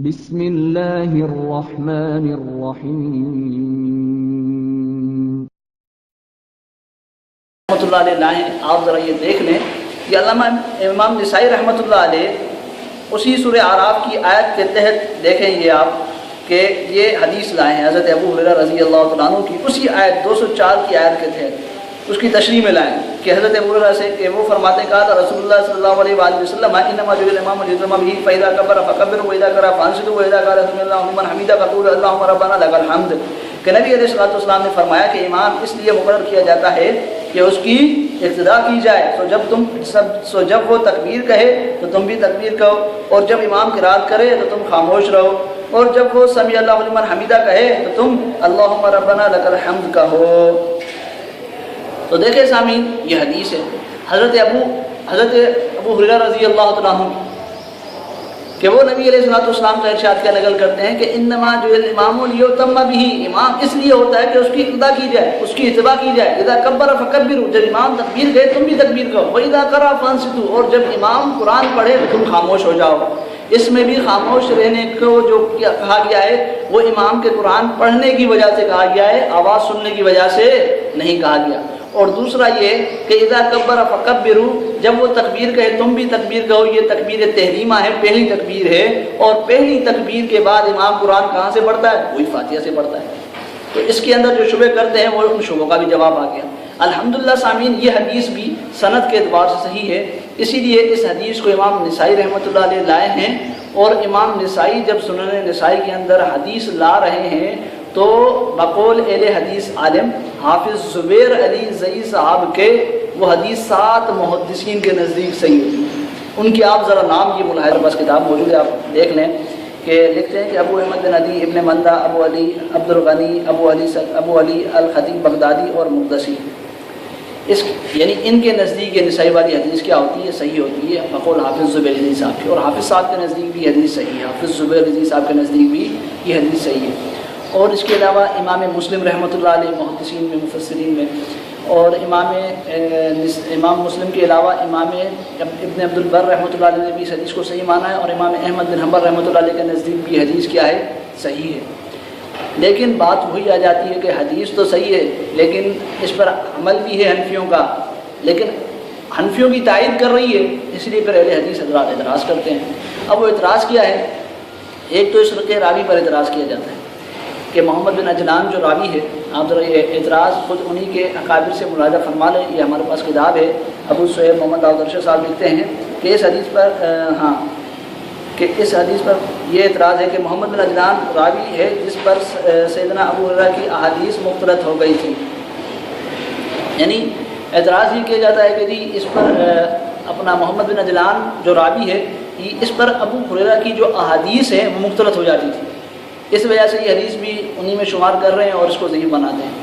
بسم اللہ الرحمن الرحیم۔ رحمۃ اللہ علیہ لائیں آپ ذرا یہ دیکھ لیں، یہ علامہ امام نسائی رحمۃ اللہ علیہ اسی سورہ اعراف کی آیت کے تحت دیکھیں یہ آپ کہ یہ حدیث لائے ہیں حضرت ابو ہریرہ رضی اللہ تعالیٰ عنہ کی، اسی آیت 204 کی آیت کے تحت اس کی تشریح میں لائیں کہ حضرت ابو ہریرہ سے کہ وہ فرماتے ہیں، کہا تھا رسول اللہ صلی اللہ علیہ وآلہ وسلم انما جعل الامام ليؤتم به فاذا كبر فكبروا واذا قرأ فانصتوا واذا قال سمع الله لمن حمده فقولوا اللهم ربنا لك الحمد، کہ نبی علیہ الصلوۃ والسلام نے فرمایا کہ امام اس لیے مقرر کیا جاتا ہے کہ اس کی اقتداء کی جائے، تو جب وہ تکبیر کہے تو تم بھی تکبیر کہو، اور جب امام قرأت کرے تو تم خاموش رہو، اور جب وہ سمع اللہ لمن حمدہ کہے تو تم اللہم ربنا لک الحمد کہو۔ تو دیکھیں سامعین، یہ حدیث ہے حضرت ابو ہریرہ رضی اللہ تعالیٰ عنہ کہ وہ نبی علیہ الصلوۃ والسلام کا ارشاد کا نقل کرتے ہیں کہ انما جعل الامام لیؤتم به، امام اس لیے ہوتا ہے کہ اس کی اقتداء کی جائے، اس کی اتباع کی جائے۔ اذا کبر فکبروا، جب امام تکبیر کہے تم بھی تکبیر کہو، واذا قرأ فانصتوا، اور جب امام قرآن پڑھے تو تم خاموش ہو جاؤ۔ اس میں بھی خاموش رہنے کو جو کہا گیا ہے وہ امام کے قرآن پڑھنے کی وجہ سے کہا گیا ہے، آواز سننے کی وجہ سے نہیں کہا گیا۔ اور دوسرا یہ کہ اذا کبر فکبروا، جب وہ تکبیر کہے تم بھی تکبیر کہو، یہ تکبیر تحریمہ ہے، پہلی تکبیر ہے، اور پہلی تکبیر کے بعد امام قرآن کہاں سے پڑھتا ہے؟ وہی فاتحہ سے پڑھتا ہے۔ تو اس کے اندر جو شبہ کرتے ہیں وہ ان شبوں کا بھی جواب آ گیا۔ الحمدللہ سامعین، یہ حدیث بھی سند کے اعتبار سے صحیح ہے، اسی لیے اس حدیث کو امام نسائی رحمۃ اللہ علیہ لائے ہیں، اور امام نسائی جب سنن نسائی کے اندر حدیث لا رہے ہیں تو بقول اہل حدیث عالم حافظ زبیر علی زئی صاحب کے وہ حدیث 7 محدثین کے نزدیک صحیح ہوتی ہے۔ ان کے آپ ذرا نام یہ ملاحظہ، بس کتاب موجود ہے آپ دیکھ لیں کہ لکھتے ہیں کہ ابو احمد بن عدی ابن مندہ، ابو علی عبدالغنی، ابو علی الخطیب بغدادی اور مقدسی، اس یعنی ان کے نزدیک یہ نسائی والی حدیث کیا ہوتی ہے؟ صحیح ہوتی ہے بقول حافظ زبیر علی صاحب کی، اور حافظ صاحب کے نزدیک بھی حدیث صحیح ہے، حافظ زبیر علی صاحب کے نزدیک بھی یہ حدیث صحیح ہے۔ اور اس کے علاوہ امام مسلم رحمۃ اللہ علیہ محدثین میں مفسرین میں، اور امام مسلم کے علاوہ امام ابن عبدالبر رحمۃ اللہ علیہ نے بھی اس حدیث کو صحیح مانا ہے، اور امام احمد بن حنبل رحمۃ اللہ علیہ کے نزدیک بھی حدیث کیا ہے؟ صحیح ہے۔ لیکن بات وہی آ جاتی ہے کہ حدیث تو صحیح ہے لیکن اس پر عمل بھی ہے حنفیوں کا، لیکن حنفیوں کی تائید کر رہی ہے، اس لیے پھر اہل حدیث حضرات اعتراض کرتے ہیں۔ اب وہ اعتراض کیا ہے؟ ایک تو اس رقے راوی پر اعتراض کیا جاتا ہے کہ محمد بن عجلان جو راوی ہے، آپ ذرا یہ اعتراض خود انہی کے اکابر سے ملاحظہ فرما لیں، یہ ہمارے پاس کتاب ہے، ابو سہیل محمد داؤد صاحب لکھتے ہیں کہ اس حدیث پر یہ اعتراض ہے کہ محمد بن عجلان راوی ہے جس پر سیدنا ابو ہریرہ کی احادیث مختلط ہو گئی تھی، یعنی اعتراض یہ کیا جاتا ہے کہ جی اس پر اپنا محمد بن عجلان جو راوی ہے اس پر ابو ہریرہ کی جو احادیث ہیں وہ مختلط ہو جاتی تھی، اس وجہ سے یہ حدیث بھی انہی میں شمار کر رہے ہیں اور اس کو ضعیف بناتے ہیں۔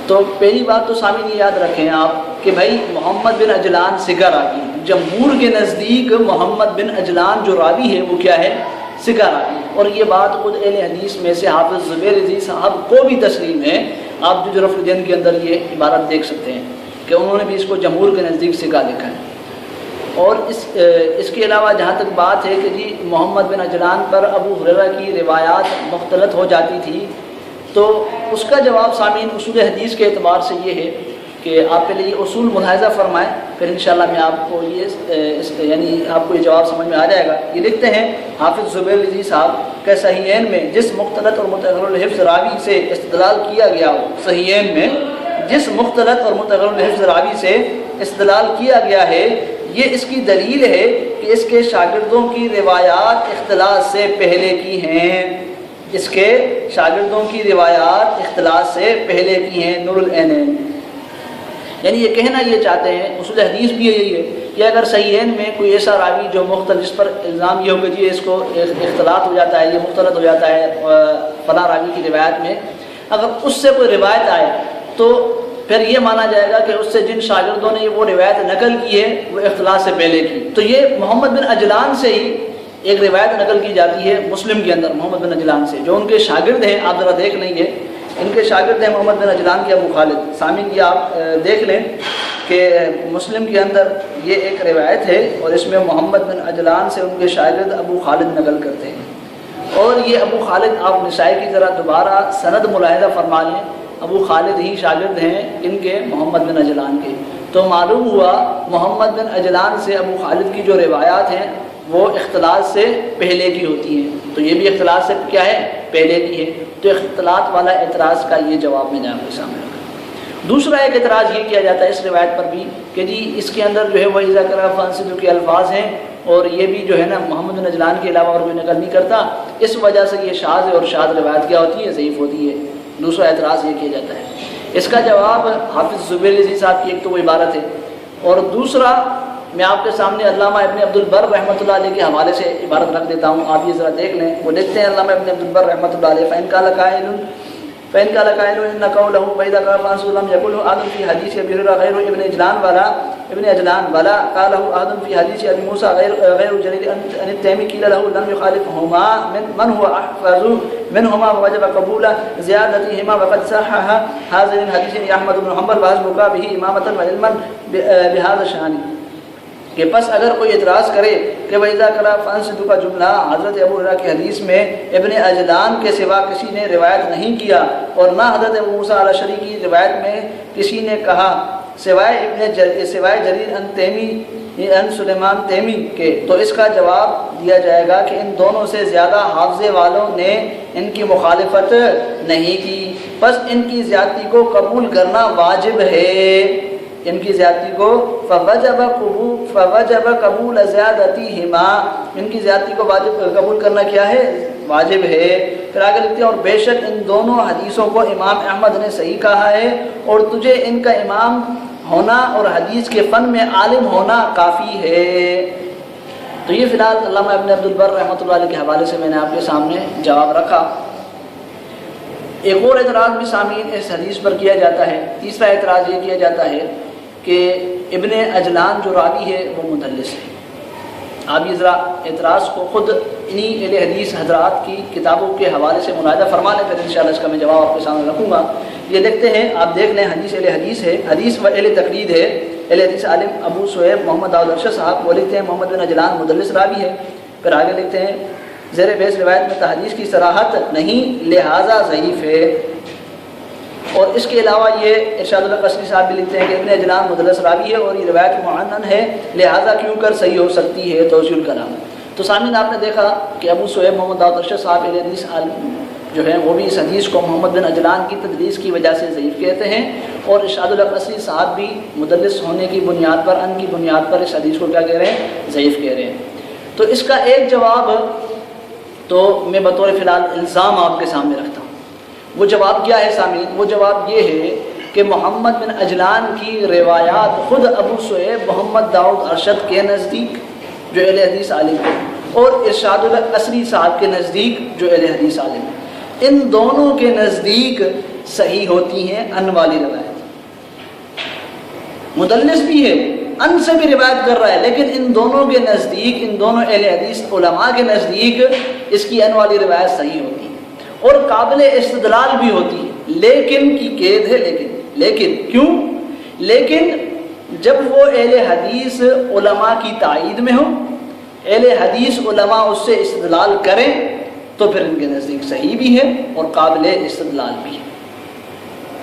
تو پہلی بات تو سامعین یہ یاد رکھیں آپ کہ بھائی محمد بن عجلان ثقہ راوی ہے، جمہور کے نزدیک محمد بن عجلان جو راوی ہے وہ کیا ہے؟ ثقہ راوی ہے، اور یہ بات خود اہل حدیث میں سے حافظ زبیر علی صاحب کو بھی تسلیم ہے۔ آپ جو رفع الجن کے اندر یہ عبارت دیکھ سکتے ہیں کہ انہوں نے بھی اس کو جمہور کے نزدیک ثقہ لکھا ہے۔ اور اس کے علاوہ جہاں تک بات ہے کہ جی محمد بن عجلان پر ابو ہریرہ کی روایات مختلط ہو جاتی تھی، تو اس کا جواب سامعین اصول حدیث کے اعتبار سے یہ ہے کہ آپ پہلے یہ اصول ملاحظہ فرمائیں، پھر انشاءاللہ میں آپ کو یعنی آپ کو یہ جواب سمجھ میں آ جائے گا۔ یہ لکھتے ہیں حافظ زبیر علی صاحب کہ صحیحین میں جس مختلط اور متغیر الحفظ راوی سے استدلال کیا گیا ہو، صحیحین میں جس مختلط اور متغیر الحفظ راوی سے استدلال کیا گیا ہے، یہ اس کی دلیل ہے کہ اس کے شاگردوں کی روایات اختلاط سے پہلے کی ہیں، اس کے شاگردوں کی روایات اختلاط سے پہلے کی ہیں، نور العینین۔ یعنی یہ کہنا یہ چاہتے ہیں، اصول حدیث بھی یہی ہے کہ اگر صحیحین میں کوئی ایسا راوی جو مختلف، اس پر الزام یہ ہوگا جی اس کو اختلاط ہو جاتا ہے، یہ مختلط ہو جاتا ہے فلاں راوی کی روایت میں، اگر اس سے کوئی روایت آئے تو پھر یہ مانا جائے گا کہ اس سے جن شاگردوں نے وہ روایت نقل کی ہے وہ اختلاط سے پہلے کی۔ تو یہ محمد بن عجلان سے ہی ایک روایت نقل کی جاتی ہے مسلم کے اندر، محمد بن عجلان سے، جو ان کے شاگرد ہیں، آپ ذرا دیکھ لیں گے ان کے شاگرد ہیں محمد بن عجلان کے ابو خالد۔ سامعین یہ آپ دیکھ لیں کہ مسلم کے اندر یہ ایک روایت ہے اور اس میں محمد بن عجلان سے ان کے شاگرد ابو خالد نقل کرتے ہیں۔ یہ ابو خالد آپ نسائی کی ذرا دوبارہ سند ملاحظہ فرما لیں، ابو خالد ہی شاگرد ہیں ان کے محمد بن اجلان کے، تو معلوم ہوا محمد بن اجلان سے ابو خالد کی جو روایات ہیں وہ اختلاط سے پہلے کی ہوتی ہیں، تو یہ بھی اختلاط سے کیا ہے؟ پہلے کی ہے۔ تو اختلاط والا اعتراض کا یہ جواب میں نے آپ کے سامنے رکھا۔ دوسرا ایک اعتراض یہ کیا جاتا ہے اس روایت پر بھی کہ جی اس کے اندر جو ہے وہ اذا کرا فانسدو کے الفاظ ہیں، اور یہ بھی جو ہے نا محمد بن اجلان کے علاوہ اور کوئی نقل نہیں کرتا، اس وجہ سے یہ شاذ ہے، اور شاذ روایت کیا ہوتی ہے؟ ضعیف ہوتی ہے۔ دوسرا اعتراض یہ کیا جاتا ہے، اس کا جواب حافظ زبیر عزیز صاحب کی ایک تو وہ عبارت ہے، اور دوسرا میں آپ کے سامنے علامہ ابن عبدالبر رحمۃ اللہ علیہ کے حوالے سے عبارت رکھ دیتا ہوں، آپ یہ ذرا دیکھ لیں۔ وہ لکھتے ہیں علامہ ابن عبدالبر رحمۃ اللہ علیہ فإن قال قائل إن قوله فإذا قال فأنس لم يقله أحد في حديث أبي هريرة غير ابن أجلان ولا قاله أحد في حديث أبي موسى غير جرير أن التيمي قيل له لم يخالفهما من هو أحفظ منهما ووجب قبول زيادتهما وقد صحح هذين الحديثين أحمد بن حنبل وحسبك به إمامة وعلما بهذا الشأن۔ کہ پس اگر کوئی اعتراض کرے کہ وَإِذَا قَرَأَ فَأَنصِتُوا کا جملہ حضرت ابو ہریرہ کی حدیث میں ابن اجلان کے سوا کسی نے روایت نہیں کیا، اور نہ حضرت ابو موسیٰ الاشعری کی روایت میں کسی نے کہا سوائے جریر ان سلیمان تیمی کے، تو اس کا جواب دیا جائے گا کہ ان دونوں سے زیادہ حافظے والوں نے ان کی مخالفت نہیں کی، بس ان کی زیادتی کو قبول کرنا واجب ہے، ان کی زیادتی کو فوجب قبول زیادتیہما، ان کی زیادتی کو قبول کرنا کیا ہے؟ واجب ہے۔ پھر آگے لکھتے ہیں اور بے شک ان دونوں حدیثوں کو امام احمد نے صحیح کہا ہے، اور تجھے ان کا امام ہونا اور حدیث کے فن میں عالم ہونا کافی ہے۔ تو یہ فی الحال علامہ ابن عبدالبر رحمۃ اللہ علیہ کے حوالے سے میں نے آپ کے سامنے جواب رکھا۔ ایک اور اعتراض بھی سامعین اس حدیث پر کیا جاتا ہے، تیسرا اعتراض یہ کیا جاتا ہے کہ ابن اجلان جو راوی ہے وہ مدلس ہے۔ آپ یہ ذرا اعتراض کو خود انہی اہل حدیث حضرات کی کتابوں کے حوالے سے ملاحظہ فرما لیں، پھر انشاءاللہ اس کا میں جواب آپ کے سامنے رکھوں گا۔ یہ دیکھتے ہیں، آپ دیکھ لیں، حدیث اہل حدیث ہے، حدیث و اہل تقلید ہے۔ اہل حدیث عالم ابو صہیب محمد داؤد ارشد صاحب وہ لکھتے ہیں محمد بن اجلان مدلس راوی ہے۔ پھر آگے لکھتے ہیں زیر بحث روایت میں تحدیث کی صراحت نہیں لہذا ضعیف ہے۔ اور اس کے علاوہ یہ ارشاد القصری صاحب بھی لکھتے ہیں کہ ابن اجلان مدلس راوی ہے اور یہ روایت معنن ہے، لہذا کیوں کر صحیح ہو سکتی ہے توسیع الکلام۔ تو سامعین آپ نے دیکھا کہ ابو صہیب محمد داؤد ارشد صاحب اہل حدیث عالم جو ہیں وہ بھی اس حدیث کو محمد بن اجلان کی تدلیس کی وجہ سے ضعیف کہتے ہیں، اور ارشاد القصری صاحب بھی مدلس ہونے کی بنیاد پر، ان کی بنیاد پر اس حدیث کو کیا کہہ رہے ہیں؟ ضعیف کہہ رہے ہیں۔ تو اس کا ایک جواب تو میں بطور فی الحال الزام آپ کے سامنے رکھتا ہوں۔ وہ جواب کیا ہے سامعین؟ وہ جواب یہ ہے کہ محمد بن اجلان کی روایات خود ابو صہیب محمد داؤد ارشد کے نزدیک جو اہل حدیث عالم ہے، اور ارشاد القصری صاحب کے نزدیک جو اہل حدیث عالم ہے، ان دونوں کے نزدیک صحیح ہوتی ہیں ان والی روایت۔ مدلس بھی ہے، ان سے بھی روایت کر رہا ہے، لیکن ان دونوں کے نزدیک، ان دونوں اہل حدیث علماء کے نزدیک اس کی ان والی روایت صحیح ہوتی ہے اور قابل استدلال بھی ہوتی ہے، لیکن کی قید ہے، لیکن کیوں؟ لیکن جب وہ اہل حدیث علماء کی تائید میں ہوں، اہل حدیث علماء اس سے استدلال کریں، تو پھر ان کے نزدیک صحیح بھی ہے اور قابل استدلال بھی ہے۔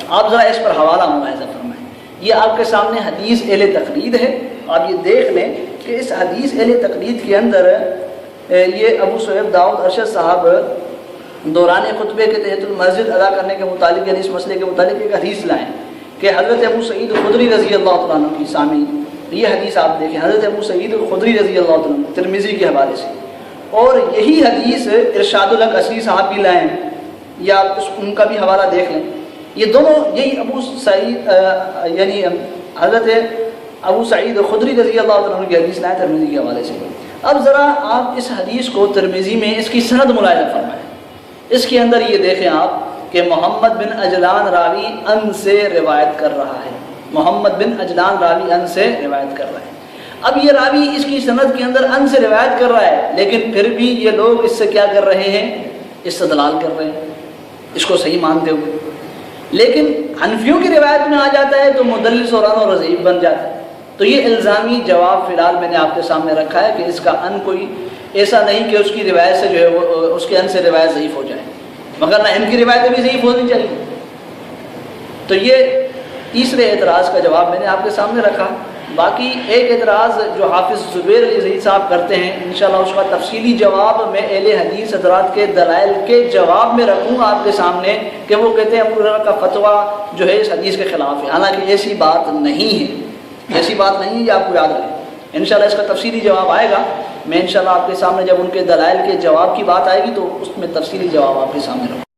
آپ ذرا اس پر حوالہ ملاحظہ فرمائیں، یہ آپ کے سامنے حدیث اہل تقلید ہے۔ آپ یہ دیکھ لیں کہ اس حدیث اہل تقلید کے اندر یہ ابو صہیب داؤد ارشد صاحب دوران خطبے کے تحت المسجد ادا کرنے کے متعلق، یعنی اس مسئلے کے متعلق ایک حدیث لائیں کہ حضرت ابو سعید خدری رضی اللہ تعالیٰ عنہ کی سامعین یہ حدیث آپ دیکھیں، حضرت ابو سعید خدری رضی اللہ تعالیٰ عنہ ترمذی کے حوالے سے، اور یہی حدیث ارشاد القصری صاحب بھی لائیں، یا ان کا بھی حوالہ دیکھ لیں۔ یہ دونوں یہی ابو سعید یعنی حضرت ابو سعید خدری رضی اللہ تعالیٰ عنہ کی حدیث لائیں ترمذی کے حوالے سے۔ اب ذرا آپ اس حدیث کو ترمذی میں اس کی سند ملاحظہ فرمائیں۔ اس کے اندر یہ دیکھیں آپ کہ محمد بن اجلان راوی ان سے روایت کر رہا ہے، محمد بن اجلان راوی ان سے روایت کر رہا ہے۔ اب یہ راوی اس کی سند کے اندر ان سے روایت کر رہا ہے، لیکن پھر بھی یہ لوگ اس سے کیا کر رہے ہیں؟ استدلال کر رہے ہیں، اس کو صحیح مانتے ہوئے۔ لیکن حنفیوں کی روایت میں آ جاتا ہے تو مدلس اور ان اور ضعیف بن جاتا ہے۔ تو یہ الزامی جواب فی الحال میں نے آپ کے سامنے رکھا ہے کہ اس کا ان کوئی ایسا نہیں کہ اس کی روایت سے جو ہے وہ اس کے ان سے روایت ضعیف ہو جائے، مگر نہ ان کی روایتیں بھی ضعیف ہونی چاہیے۔ تو یہ تیسرے اعتراض کا جواب میں نے آپ کے سامنے رکھا۔ باقی ایک اعتراض جو حافظ زبیر علی زہید صاحب کرتے ہیں، انشاءاللہ اس کا تفصیلی جواب میں اہل حدیث حضرات کے دلائل کے جواب میں رکھوں گا آپ کے سامنے، کہ وہ کہتے ہیں ابو ہریرہ کا فتویٰ جو ہے اس حدیث کے خلاف ہے، حالانکہ ایسی بات نہیں ہے، ایسی بات نہیں ہے، یہ آپ کو یاد رکھیں۔ انشاءاللہ اس کا تفصیلی جواب آئے گا، میں انشاءاللہ آپ کے سامنے جب ان کے دلائل کے جواب کی بات آئے گی تو اس میں تفصیلی جواب آپ کے سامنے رکھوں۔